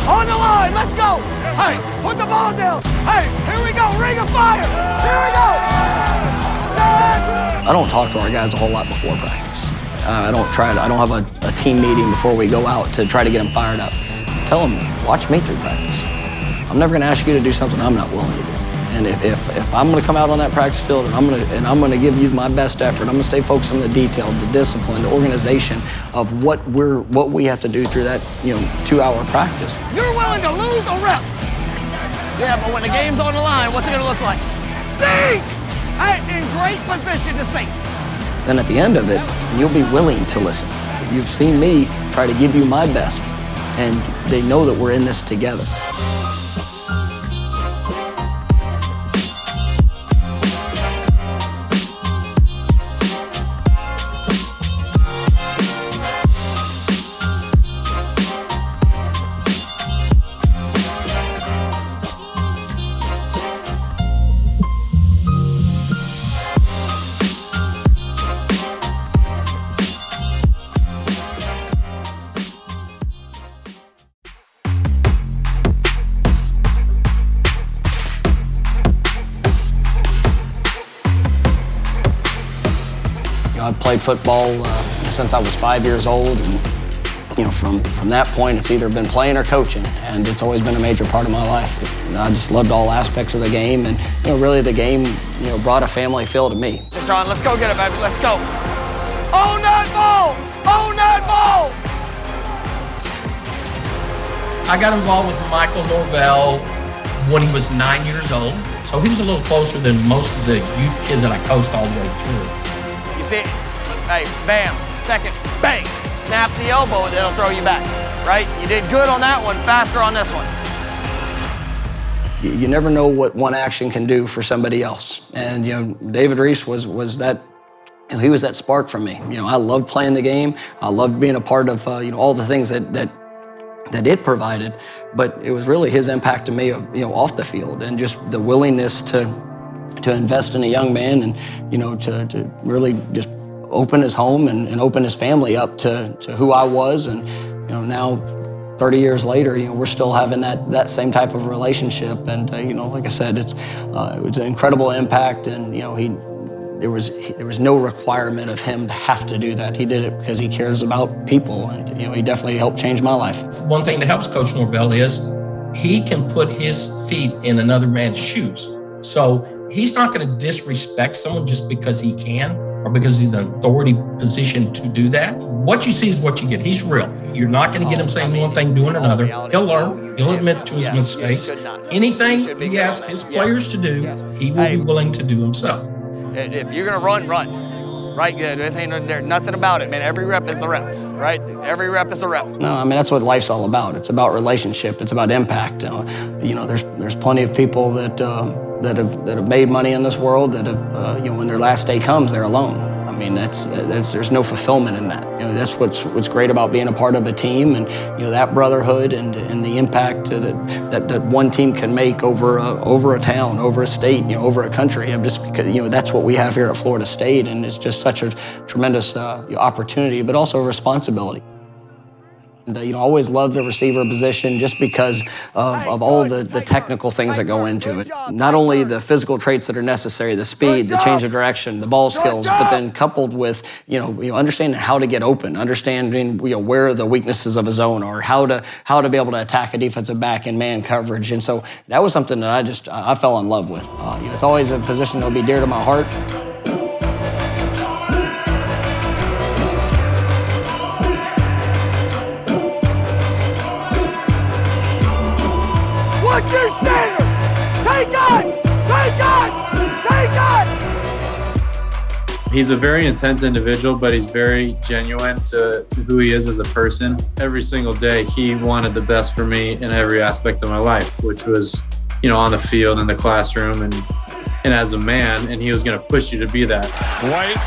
On the line, let's go. Hey, put the ball down. Hey, here we go, ring of fire. Here we go. I don't talk to our guys a whole lot before practice. I don't have a team meeting before we go out to try to get them fired up. Tell them, watch me through practice. I'm never gonna ask you to do something I'm not willing to do. And if I'm gonna come out on that practice field and I'm gonna give you my best effort, I'm gonna stay focused on the detail, the discipline, the organization of what we have to do through that 2-hour practice. You're willing to lose a rep. Yeah, but when the game's on the line, what's it gonna look like? Sing! Hey, in great position to sing. Then at the end of it, you'll be willing to listen. You've seen me try to give you my best, and they know that we're in this together. I've played football since I was 5 years old, and from that point, it's either been playing or coaching, and it's always been a major part of my life. I just loved all aspects of the game, and really the game brought a family feel to me. Sean, let's go get it, baby. Let's go. Own that ball! Own that ball! I got involved with Michael Norvell when he was 9 years old, so he was a little closer than most of the youth kids that I coached all the way through. You see, hey, bam, second, bang, snap the elbow and it'll throw you back, right? You did good on that one, faster on this one. You never know what one action can do for somebody else. And David Reese was that, he was that spark for me. I loved playing the game. I loved being a part of all the things that it provided, but it was really his impact to me, off the field, and just the willingness to invest in a young man, and to really just open his home and open his family up to who I was. And now 30 years later, we're still having that same type of relationship. And like I said, it was an incredible impact, and there was no requirement of him to have to do that. He did it because he cares about people, and he definitely helped change my life. One thing that helps Coach Norvell is he can put his feet in another man's shoes. So he's not going to disrespect someone just because he can or because he's in an authority position to do that. What you see is what you get. He's real. You're not going to get him saying one thing, doing another. He'll learn. He'll admit to his mistakes. Anything he asks his players to do, he will be willing to do himself. If you're going to run, right? There's nothing about it, man. Every rep is a rep, right? Every rep is a rep. No, that's what life's all about. It's about relationship. It's about impact. There's plenty of people that have made money in this world that have, when their last day comes, they're alone. There's no fulfillment in that. That's what's great about being a part of a team, and that brotherhood and the impact that one team can make over a town, over a state, over a country. Just because that's what we have here at Florida State, and it's just such a tremendous opportunity, but also a responsibility. And I always loved the receiver position just because of all the technical things that go into it. Not only the physical traits that are necessary, the speed, the change of direction, the ball skills, but then coupled with understanding how to get open, understanding where the weaknesses of a zone are, how to be able to attack a defensive back in man coverage. And so that was something that I fell in love with. It's always a position that will be dear to my heart. What's your standard? Take on! Take on! Take on! He's a very intense individual, but he's very genuine to who he is as a person. Every single day, he wanted the best for me in every aspect of my life, which was, on the field, in the classroom, and as a man, and he was going to push you to be that. White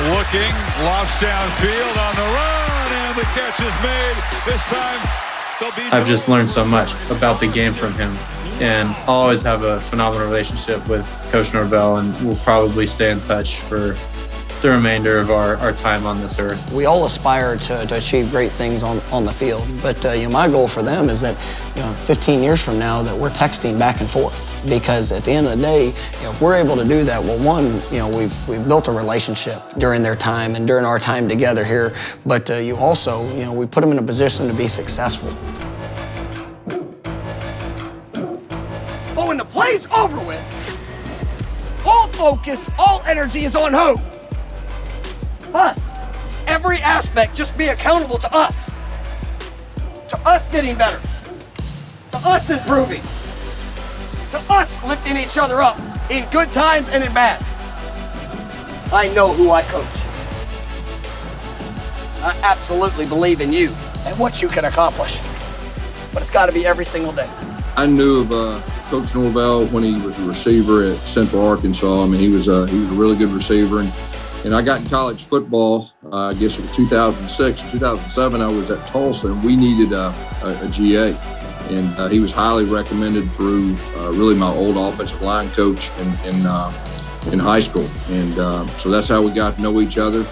looking, lofts downfield on the run, and the catch is made. This time, I've just learned so much about the game from him, and I'll always have a phenomenal relationship with Coach Norvell, and we'll probably stay in touch for the remainder of our time on this earth. We all aspire to achieve great things on the field, but my goal for them is that 15 years from now that we're texting back and forth. Because at the end of the day, if we're able to do that, well, one, we've built a relationship during their time and during our time together here, but you also, we put them in a position to be successful. But when the play's over with, all focus, all energy is on who? Us. Every aspect, just be accountable to us. To us getting better. To us improving. To us lifting each other up in good times and in bad. I know who I coach. I absolutely believe in you and what you can accomplish. But it's got to be every single day. I knew of Coach Norvell when he was a receiver at Central Arkansas. I mean, he was a really good receiver. And I got in college football, I guess it was 2006. In 2007, I was at Tulsa, and we needed a GA. And he was highly recommended through really my old offensive line coach in high school. And so that's how we got to know each other.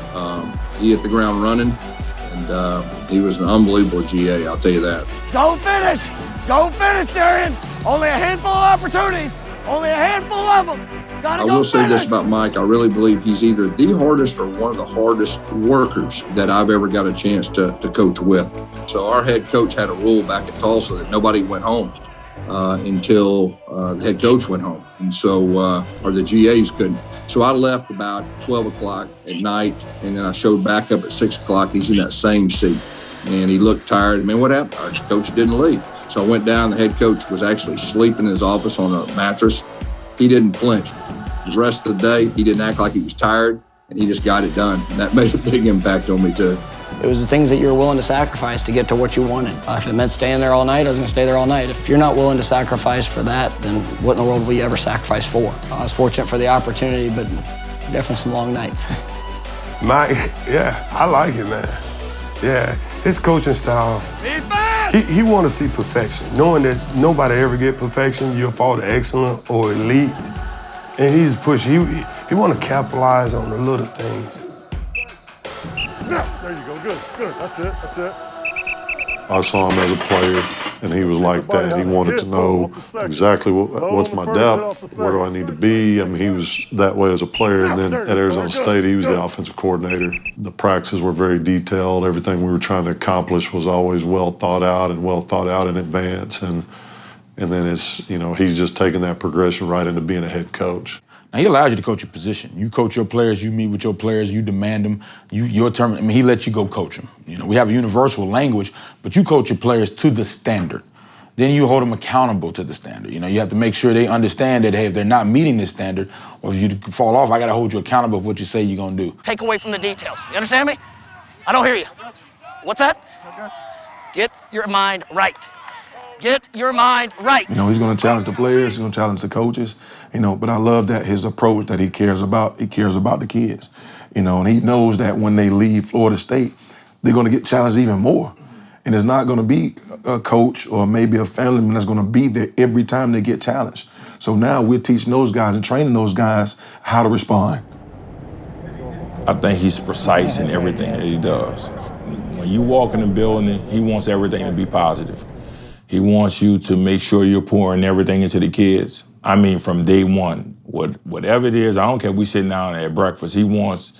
He hit the ground running, and he was an unbelievable GA, I'll tell you that. Go finish! Go finish, Darian! Only a handful of opportunities. Only a handful of them. Gotta go I will say finish. this about Mike. I really believe he's either the hardest or one of the hardest workers that I've ever got a chance to coach with. So our head coach had a rule back at Tulsa that nobody went home until the head coach went home. And so, or the GAs couldn't. So I left about 12 o'clock at night, and then I showed back up at 6 o'clock. He's in that same seat. And he looked tired. Man, what happened? Our coach didn't leave. So I went down. The head coach was actually sleeping in his office on a mattress. He didn't flinch. The rest of the day, he didn't act like he was tired, and he just got it done. And that made a big impact on me, too. It was the things that you were willing to sacrifice to get to what you wanted. If it meant staying there all night, I was going to stay there all night. If you're not willing to sacrifice for that, then what in the world will you ever sacrifice for? I was fortunate for the opportunity, but definitely some long nights. Mike, yeah, I like it, man. Yeah, his coaching style, he want to see perfection. Knowing that nobody ever get perfection, you'll fall to excellent or elite. And he's push. He want to capitalize on the little things. There you go. Good. That's it. I saw him as a player, and he was like that. He wanted to know exactly what's my depth, where do I need to be. I mean, he was that way as a player. And then at Arizona State, he was the offensive coordinator. The practices were very detailed. Everything we were trying to accomplish was always well thought out in advance. And then it's, he's just taking that progression right into being a head coach. Now, he allows you to coach your position. You coach your players, you meet with your players, you demand them, your term. I mean, he lets you go coach them. We have a universal language, but you coach your players to the standard. Then you hold them accountable to the standard. You have to make sure they understand that, hey, if they're not meeting this standard, or if you fall off, I got to hold you accountable for what you say you're going to do. Take away from the details. You understand me? I don't hear you. What's that? Get your mind right. Get your mind right. He's going to challenge the players, he's going to challenge the coaches, but I love that his approach that he cares about the kids, and he knows that when they leave Florida State, they're going to get challenged even more. And it's not going to be a coach or maybe a family member that's going to be there every time they get challenged. So now we're teaching those guys and training those guys how to respond. I think he's precise in everything that he does. When you walk in the building, he wants everything to be positive. He wants you to make sure you're pouring everything into the kids. I mean, from day one, whatever it is, I don't care if we sitting down at breakfast, he wants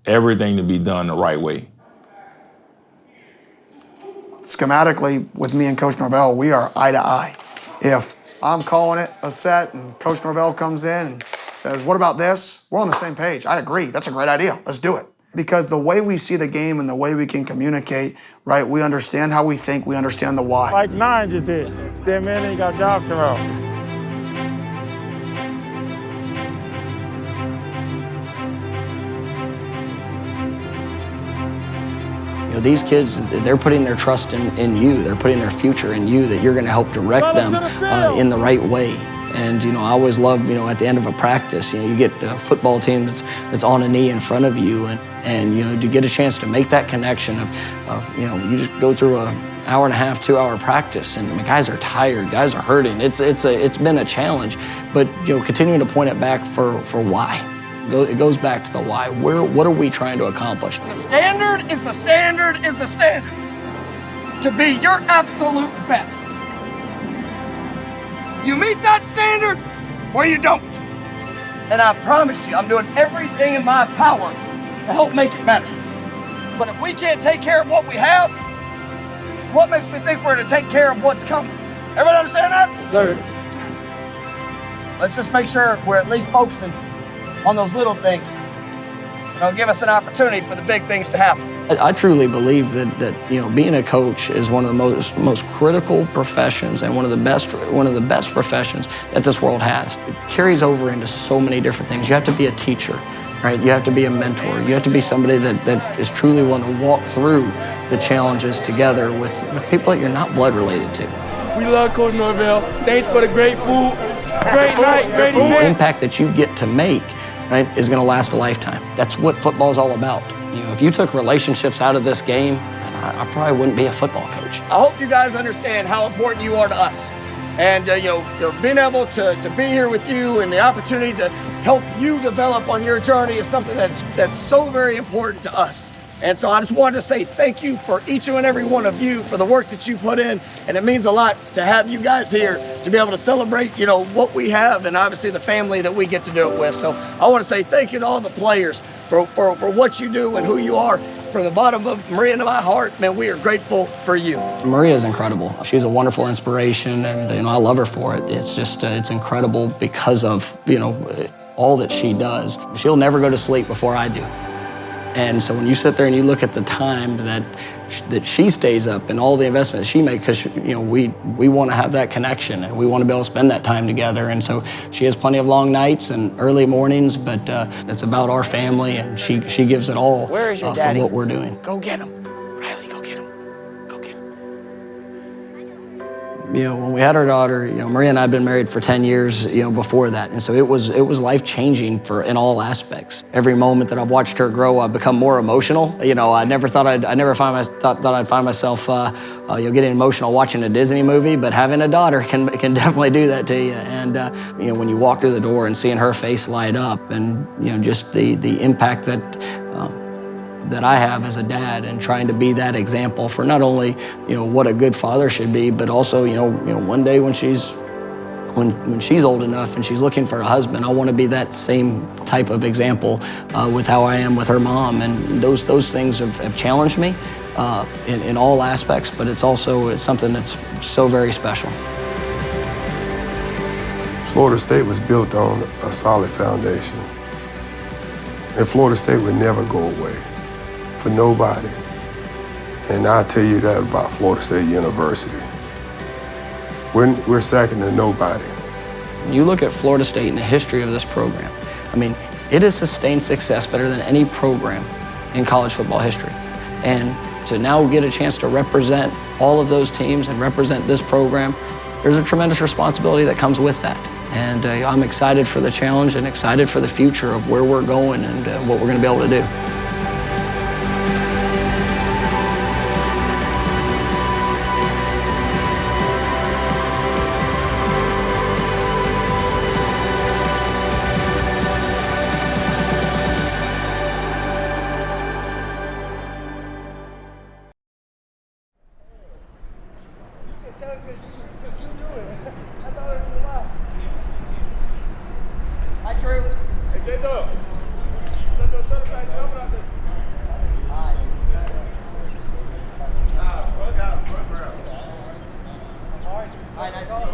everything to be done the right way. Schematically, with me and Coach Norvell, we are eye to eye. If I'm calling it a set and Coach Norvell comes in and says, what about this? We're on the same page. I agree. That's a great idea. Let's do it. Because the way we see the game and the way we can communicate, right, we understand how we think, we understand the why. Like 9 just did. Step in and you got jobs around. These kids, they're putting their trust in you. They're putting their future in you, that you're going to help direct them in the right way. And, I always love, at the end of a practice, you get a football team that's on a knee in front of you, and to get a chance to make that connection of you just go through an hour and a half, 2 hour practice, and guys are tired, guys are hurting. It's been a challenge, but, continuing to point it back for why. It goes back to the why. What are we trying to accomplish? The standard is the standard is the standard. To be your absolute best. You meet that standard or you don't. And I promise you, I'm doing everything in my power to help make it better. But if we can't take care of what we have, what makes me think we're going to take care of what's coming? Everybody understand that? Sir. Let's just make sure we're at least focusing on those little things. It'll give us an opportunity for the big things to happen. I truly believe that being a coach is one of the most critical professions and one of the best professions that this world has. It carries over into so many different things. You have to be a teacher, right? You have to be a mentor. You have to be somebody that is truly willing to walk through the challenges together with people that you're not blood related to. We love Coach Norvell. Thanks for the great food, great night, great event. The impact that you get to make, right, is going to last a lifetime. That's what football is all about. If you took relationships out of this game, I probably wouldn't be a football coach. I hope you guys understand how important you are to us. And being able to be here with you and the opportunity to help you develop on your journey is something that's so very important to us. And so I just wanted to say thank you for each and every one of you for the work that you put in. And it means a lot to have you guys here to be able to celebrate, what we have and obviously the family that we get to do it with. So I want to say thank you to all the players for what you do and who you are. From the bottom of Maria and my heart, man, we are grateful for you. Maria is incredible. She's a wonderful inspiration, and I love her for it. It's just, it's incredible because of, all that she does. She'll never go to sleep before I do. And so when you sit there and you look at the time that she stays up and all the investments she makes, because we want to have that connection and we want to be able to spend that time together. And so she has plenty of long nights and early mornings, but it's about our family, and she gives it all Where is your daddy? for what we're doing. Go get him. Riley, go get him. Go get him. When we had our daughter, Maria and I had been married for 10 years, before that. And so it was life-changing in all aspects. Every moment that I've watched her grow, I've become more emotional. I never thought I'd find myself, getting emotional watching a Disney movie, but having a daughter can definitely do that to you. And, when you walk through the door and seeing her face light up and, just the impact that I have as a dad, and trying to be that example for not only what a good father should be, but also one day when she's old enough and she's looking for a husband, I want to be that same type of example with how I am with her mom. And those things have challenged me in all aspects, but it's something that's so very special. Florida State was built on a solid foundation, and Florida State would never go away. For nobody. And I'll tell you that about Florida State University. We're second to nobody. When you look at Florida State and the history of this program, it has sustained success better than any program in college football history. And to now get a chance to represent all of those teams and represent this program, there's a tremendous responsibility that comes with that. And I'm excited for the challenge and excited for the future of where we're going and what we're going to be able to do. Hi, Drew. Hey, J-Dub. Shut it back. Coming out there. Hi. Hi, nice to see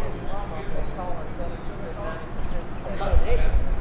you.